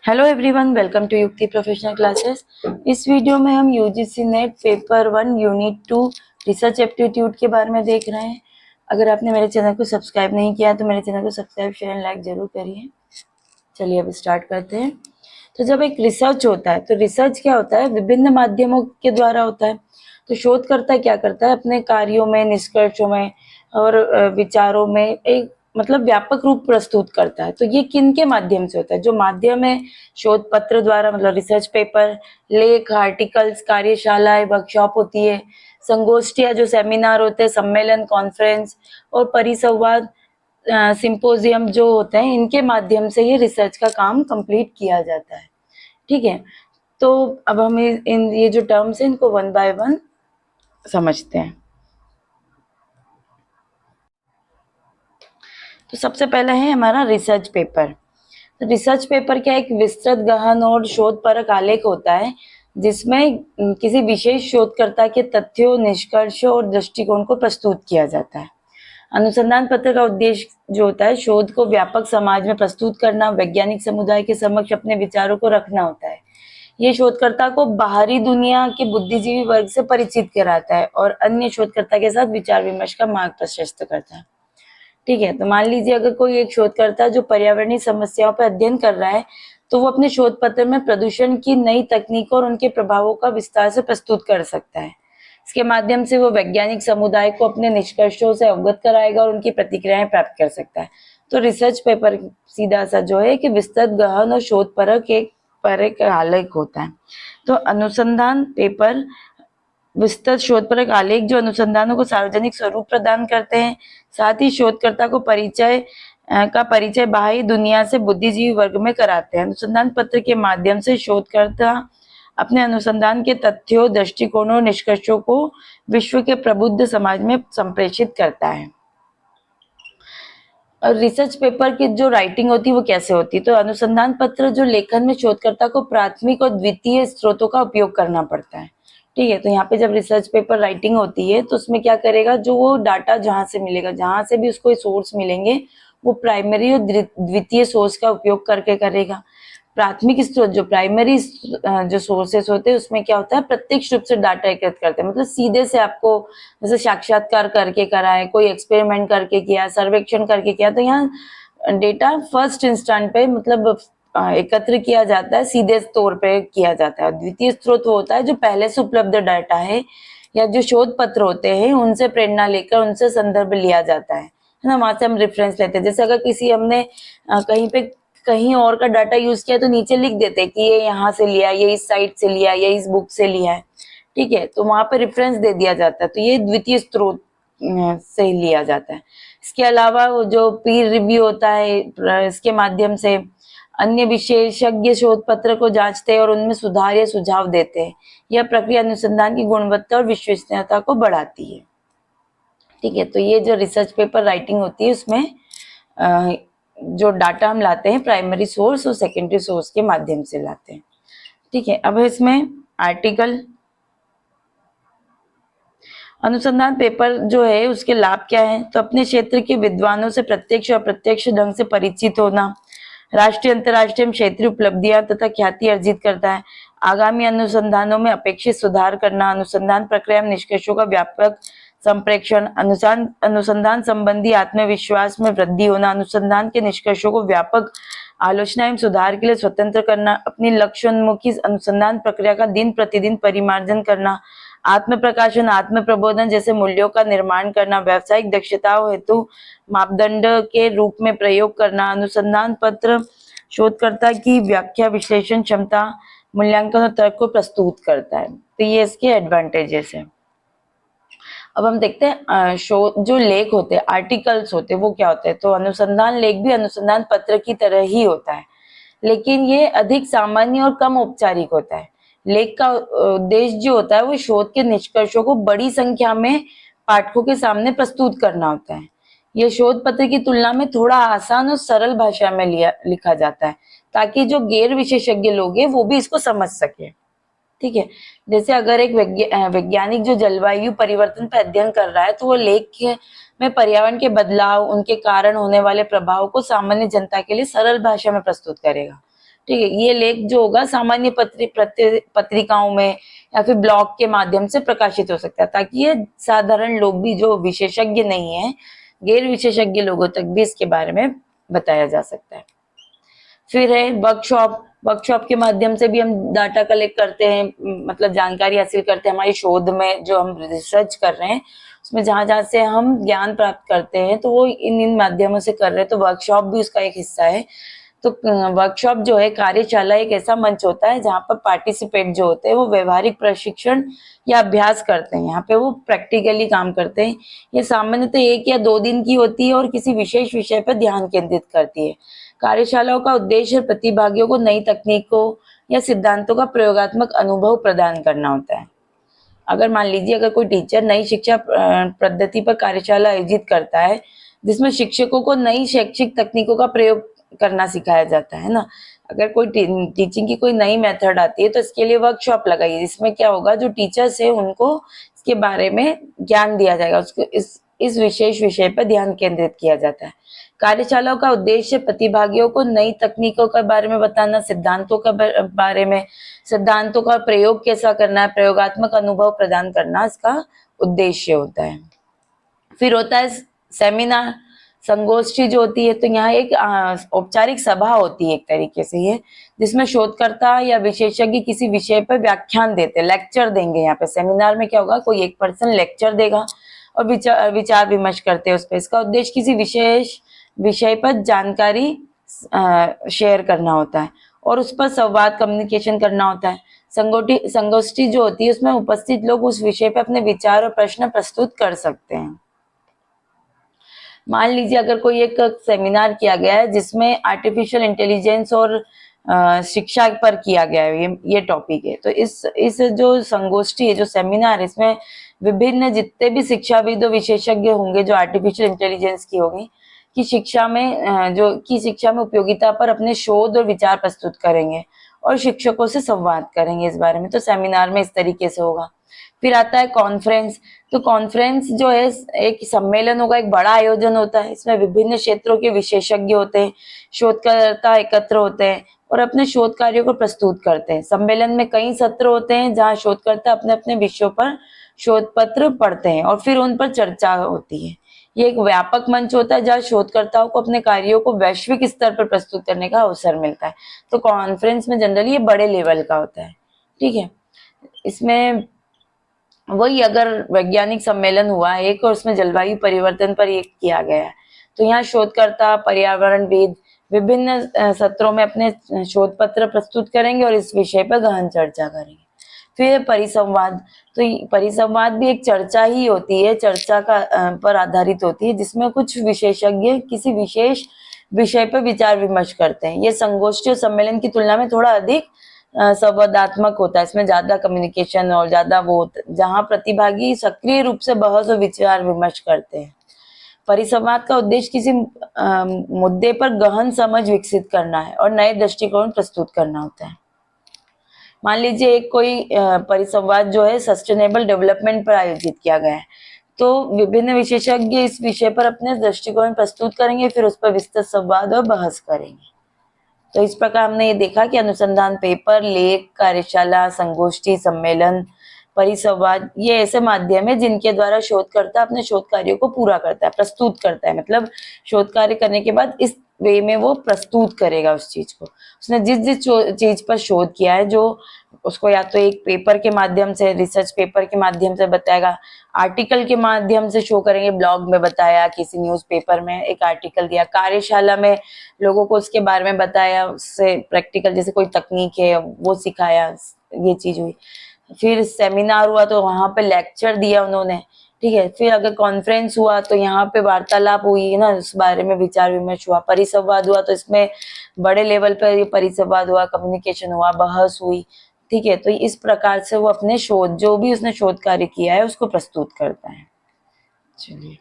Hello everyone, welcome to युक्ति professional classes. इस video में हम UGC net paper 1 unit 2 research aptitude के बारे में देख रहे हैं। अगर आपने मेरे चैनल को सब्सक्राइब नहीं किया तो मेरे चैनल को सब्सक्राइब, शेयर एंड लाइक जरूर करिए। चलिए अब स्टार्ट करते हैं। तो जब एक रिसर्च होता है तो रिसर्च क्या होता है, विभिन्न माध्यमों के द्वारा होता है। तो शोधकर्ता क्या करता है, अपने कार्यों में, निष्कर्षों में और विचारों में एक मतलब व्यापक रूप प्रस्तुत करता है। तो ये किन के माध्यम से होता है? जो माध्यम है शोध पत्र द्वारा, मतलब रिसर्च पेपर, लेख, आर्टिकल्स, कार्यशालाएं, वर्कशॉप होती है, संगोष्ठियां जो सेमिनार होते हैं, सम्मेलन, कॉन्फ्रेंस और परिसंवाद, सिंपोजियम जो होते हैं, इनके माध्यम से ये रिसर्च का काम कंप्लीट किया जाता है। ठीक है, तो अब हम इन ये जो टर्म्स हैं इनको वन बाय वन समझते हैं। तो सबसे पहला है हमारा रिसर्च पेपर। तो रिसर्च पेपर क्या, एक विस्तृत, गहन और शोधपरक आलेख होता है जिसमें किसी विशेष शोधकर्ता के तथ्यों, निष्कर्षों और दृष्टिकोण को प्रस्तुत किया जाता है। अनुसंधान पत्र का उद्देश्य जो होता है, शोध को व्यापक समाज में प्रस्तुत करना, वैज्ञानिक समुदाय के समक्ष अपने विचारों को रखना होता है। ये शोधकर्ता को बाहरी दुनिया के बुद्धिजीवी वर्ग से परिचित कराता है और अन्य शोधकर्ता के साथ विचार विमर्श का मार्ग प्रशस्त करता है। ठीक है, तो मान लीजिए अगर कोई एक शोधकर्ता जो पर्यावरणीय समस्याओं पर अध्ययन कर रहा है, तो वो अपने शोध पत्र में प्रदूषण की नई तकनीकों और उनके प्रभावों का विस्तार से प्रस्तुत कर सकता है। इसके माध्यम से वो वैज्ञानिक समुदाय को अपने निष्कर्षों से अवगत कराएगा और उनकी प्रतिक्रियाएं प्राप्त कर सकता है। तो रिसर्च पेपर सीधा सा जो है कि विस्तृत, गहन और शोध परक आलेख होता है। तो अनुसंधान पेपर विस्तृत शोधपरक आलेख जो अनुसंधानों को सार्वजनिक स्वरूप प्रदान करते हैं, साथ ही शोधकर्ता को परिचय बाहरी दुनिया से बुद्धिजीवी वर्ग में कराते हैं। अनुसंधान पत्र के माध्यम से शोधकर्ता अपने अनुसंधान के तथ्यों, दृष्टिकोणों और निष्कर्षों को विश्व के प्रबुद्ध समाज में संप्रेषित करता है। और रिसर्च पेपर की जो राइटिंग होती है वो कैसे होती है? तो अनुसंधान पत्र जो लेखन में शोधकर्ता को प्राथमिक और द्वितीय स्रोतों का उपयोग करना पड़ता है। ठीक है, तो यहाँ पे जब रिसर्च पेपर राइटिंग होती है तो उसमें क्या करेगा, जो वो डाटा जहां से मिलेगा, जहां से भी उसको सोर्स मिलेंगे, वो प्राइमरी और द्वितीय सोर्स का उपयोग करके करेगा। प्राथमिक स्रोत जो प्राइमरी जो सोर्सेस होते हैं उसमें क्या होता है, प्रत्यक्ष रूप से डाटा एकत्रित करते हैं, मतलब सीधे से आपको जैसे साक्षात्कार करके कराए, कोई एक्सपेरिमेंट करके किया, सर्वेक्षण करके किया, तो यहाँ डेटा फर्स्ट इंस्टेंट पे मतलब एकत्र किया जाता है, सीधे तौर पे किया जाता है। द्वितीय स्रोत वो होता है जो पहले से उपलब्ध डाटा है या जो शोध पत्र होते हैं उनसे प्रेरणा लेकर उनसे संदर्भ लिया जाता है ना, वहां से हम रेफरेंस लेते हैं। जैसे अगर किसी हमने कहीं पे कहीं और का डाटा यूज किया तो नीचे लिख देते हैं कि ये यहाँ से लिया, ये इस साइट से लिया, ये इस बुक से लिया है। ठीक है, तो वहां पे रेफरेंस दे दिया जाता है, तो ये द्वितीय स्रोत से लिया जाता है। इसके अलावा वो जो पीर रिव्यू होता है, इसके माध्यम से अन्य विशेषज्ञ शोध पत्र को जांचते हैं और उनमें सुधार या सुझाव देते हैं। यह प्रक्रिया अनुसंधान की गुणवत्ता और विश्वसनीयता को बढ़ाती है। ठीक है, तो ये जो रिसर्च पेपर राइटिंग होती है उसमें जो डाटा हम लाते हैं प्राइमरी सोर्स और सेकेंडरी सोर्स के माध्यम से लाते हैं। ठीक है, अब इसमें आर्टिकल। अनुसंधान पेपर जो है उसके लाभ क्या है? तो अपने क्षेत्र के विद्वानों से प्रत्यक्ष और अप्रत्यक्ष ढंग से परिचित होना, राष्ट्रीय, अंतर्राष्ट्रीय एवं क्षेत्रीय उपलब्धियां तथा ख्याति अर्जित करता है, आगामी अनुसंधानों में अपेक्षित सुधार करना, अनुसंधान प्रक्रिया में निष्कर्षों का व्यापक संप्रेक्षण, अनुसंधान संबंधी आत्मविश्वास में वृद्धि होना, अनुसंधान के निष्कर्षों को व्यापक आलोचना एवं सुधार के लिए स्वतंत्र करना, अपनी लक्ष्योन्मुखी अनुसंधान प्रक्रिया का दिन प्रतिदिन परिमार्जन करना, आत्म प्रकाशन, आत्म प्रबोधन जैसे मूल्यों का निर्माण करना, व्यावसायिक दक्षताओं हेतु मापदंड के रूप में प्रयोग करना, अनुसंधान पत्र शोधकर्ता की व्याख्या, विश्लेषण क्षमता, मूल्यांकन और तर्क को प्रस्तुत करता है। तो ये इसके एडवांटेजेस है। अब हम देखते हैं जो लेख होते हैं, आर्टिकल्स होते हैं, वो क्या होते हैं? तो अनुसंधान लेख भी अनुसंधान पत्र की तरह ही होता है, लेकिन ये अधिक सामान्य और कम औपचारिक होता है। लेख का उद्देश्य जो होता है वो शोध के निष्कर्षों को बड़ी संख्या में पाठकों के सामने प्रस्तुत करना होता है। यह शोध पत्र की तुलना में थोड़ा आसान और सरल भाषा में लिखा जाता है, ताकि जो गैर विशेषज्ञ लोग हैं वो भी इसको समझ सके। ठीक है, जैसे अगर एक वैज्ञानिक जो जलवायु परिवर्तन पर अध्ययन कर रहा है तो वो लेख में पर्यावरण के बदलाव, उनके कारण होने वाले प्रभाव को सामान्य जनता के लिए सरल भाषा में प्रस्तुत करेगा। ठीक है। ये लेख जो होगा सामान्य पत्रिकाओं में या फिर ब्लॉग के माध्यम से प्रकाशित हो सकता है, ताकि ये साधारण लोग भी जो विशेषज्ञ नहीं है, गैर विशेषज्ञ लोगों तक भी इसके बारे में बताया जा सकता है। फिर है वर्कशॉप के माध्यम से भी हम डाटा कलेक्ट करते हैं, मतलब जानकारी हासिल करते हैं हमारी शोध में, जो हम रिसर्च कर रहे हैं उसमें जहां जहां से हम ज्ञान प्राप्त करते हैं, तो वो इन माध्यमों से कर रहे हैं, तो वर्कशॉप भी उसका एक हिस्सा है। तो वर्कशॉप जो है, कार्यशाला एक ऐसा मंच होता है जहाँ पर पार्टिसिपेट जो होते हैं वो व्यवहारिक प्रशिक्षण या अभ्यास करते हैं, यहाँ पे वो प्रैक्टिकली काम करते हैं। ये सामान्यतः 1 या 2 दिन की होती है और किसी विशेष विषय पर ध्यान केंद्रित करती है। कार्यशालाओं का उद्देश्य प्रतिभागियों को नई तकनीकों या सिद्धांतों का प्रयोगात्मक अनुभव प्रदान करना होता है। अगर मान लीजिए अगर कोई टीचर नई शिक्षा पद्धति पर कार्यशाला आयोजित करता है, जिसमें शिक्षकों को नई शैक्षिक तकनीकों का प्रयोग करना सिखाया जाता है ना, अगर कोई टीचिंग की कोई नई मेथड आती है तो इसके लिए वर्कशॉप लगाइए, जिसमें क्या होगा, जो टीचर्स है उनको इसके बारे में ज्ञान दिया जाएगा, उसको इस विशेष विषय पर ध्यान केंद्रित किया जाता है। कार्यशालाओं का उद्देश्य प्रतिभागियों को नई तकनीकों के बारे में बताना, सिद्धांतों के बारे में, सिद्धांतों का प्रयोग कैसा करना है, प्रयोगात्मक अनुभव प्रदान करना इसका उद्देश्य होता है। फिर होता है सेमिनार, संगोष्ठी जो होती है, तो यहाँ एक औपचारिक सभा होती है एक तरीके से ये, जिसमें शोधकर्ता या विशेषज्ञ किसी विषय पर व्याख्यान देते, लेक्चर देंगे। यहाँ पे सेमिनार में क्या होगा, कोई एक पर्सन लेक्चर देगा और विचार विमर्श करते हैं उस पर। इसका उद्देश्य किसी विशेष विषय पर जानकारी शेयर करना होता है और उस पर संवाद कम्युनिकेशन करना होता है। संगोष्ठी जो होती है उसमें उपस्थित लोग उस विषय पर अपने विचार और प्रश्न प्रस्तुत कर सकते हैं। मान लीजिए अगर कोई एक सेमिनार किया गया है जिसमें आर्टिफिशियल इंटेलिजेंस और शिक्षा पर किया गया है, ये टॉपिक है, तो इस जो संगोष्ठी है, जो सेमिनार, इसमें विभिन्न जितने भी शिक्षाविद और विशेषज्ञ होंगे जो आर्टिफिशियल इंटेलिजेंस की होगी कि शिक्षा में उपयोगिता पर अपने शोध और विचार प्रस्तुत करेंगे और शिक्षकों से संवाद करेंगे इस बारे में। तो सेमिनार में इस तरीके से होगा। फिर आता है कॉन्फ्रेंस। तो कॉन्फ्रेंस जो है एक सम्मेलन होगा, एक बड़ा आयोजन होता है, इसमें विभिन्न क्षेत्रों के विशेषज्ञ होते हैं, शोधकर्ता एकत्र होते हैं और अपने शोध कार्यों को प्रस्तुत करते हैं। सम्मेलन में कई सत्र होते हैं जहाँ शोधकर्ता अपने अपने विषयों पर शोध पत्र पढ़ते हैं और फिर उन पर चर्चा होती है। ये एक व्यापक मंच होता है जहाँ शोधकर्ताओं को अपने कार्यों को वैश्विक स्तर पर प्रस्तुत करने का अवसर मिलता है। तो कॉन्फ्रेंस में जनरली ये बड़े लेवल का होता है। ठीक है। इसमें वही अगर वैज्ञानिक सम्मेलन हुआ एक और उसमें जलवायु परिवर्तन पर एक किया गया है, तो यहाँ शोधकर्ता, पर्यावरणविद विभिन्न सत्रों में अपने शोध पत्र प्रस्तुत करेंगे और इस विषय पर गहन चर्चा करेंगे। फिर परिसंवाद। तो परिसंवाद भी एक चर्चा ही होती है, चर्चा का पर आधारित होती है, जिसमें कुछ विशेषज्ञ किसी विशेष विषय पर विचार विमर्श करते हैं। ये संगोष्ठी और सम्मेलन की तुलना में थोड़ा अधिक संवादात्मक होता है, इसमें ज्यादा कम्युनिकेशन और ज्यादा वो, जहाँ प्रतिभागी सक्रिय रूप से बहस और विचार विमर्श करते हैं। परिसंवाद का उद्देश्य किसी मुद्दे पर गहन समझ विकसित करना है और नए दृष्टिकोण प्रस्तुत करना होता है। मान लीजिए एक कोई परिसंवाद जो है सस्टेनेबल डेवलपमेंट पर आयोजित किया गया है, तो विभिन्न विशेषज्ञ इस विषय पर अपने दृष्टिकोण प्रस्तुत करेंगे, फिर उस पर विस्तृत संवाद और बहस करेंगे। तो इस प्रकार हमने ये देखा कि अनुसंधान पेपर, लेख, कार्यशाला, संगोष्ठी, सम्मेलन, परिसंवाद ये ऐसे माध्यम है जिनके द्वारा शोधकर्ता अपने शोध कार्यों को पूरा करता है, प्रस्तुत करता है। मतलब शोध कार्य करने के बाद इस वे में वो प्रस्तुत करेगा उस चीज को, उसने जिस जिस चीज पर शोध किया है, जो उसको या तो एक पेपर के माध्यम से, रिसर्च पेपर के माध्यम से बताएगा, आर्टिकल के माध्यम से शो करेंगे, ब्लॉग में बताया, किसी न्यूज़पेपर में एक आर्टिकल दिया, कार्यशाला में लोगों को उसके बारे में बताया, उससे प्रैक्टिकल जैसे कोई तकनीक है वो सिखाया, ये चीज हुई। फिर सेमिनार हुआ तो वहां पे लेक्चर दिया उन्होंने। ठीक है। फिर अगर कॉन्फ्रेंस हुआ तो यहाँ पे वार्तालाप हुई ना, उस बारे में विचार विमर्श हुआ। परिसंवाद हुआ तो इसमें बड़े लेवल पर ये परिसंवाद हुआ, कम्युनिकेशन हुआ, बहस हुई। ठीक है। तो इस प्रकार से वो अपने शोध, जो भी उसने शोध कार्य किया है, उसको प्रस्तुत करता है। चलिए।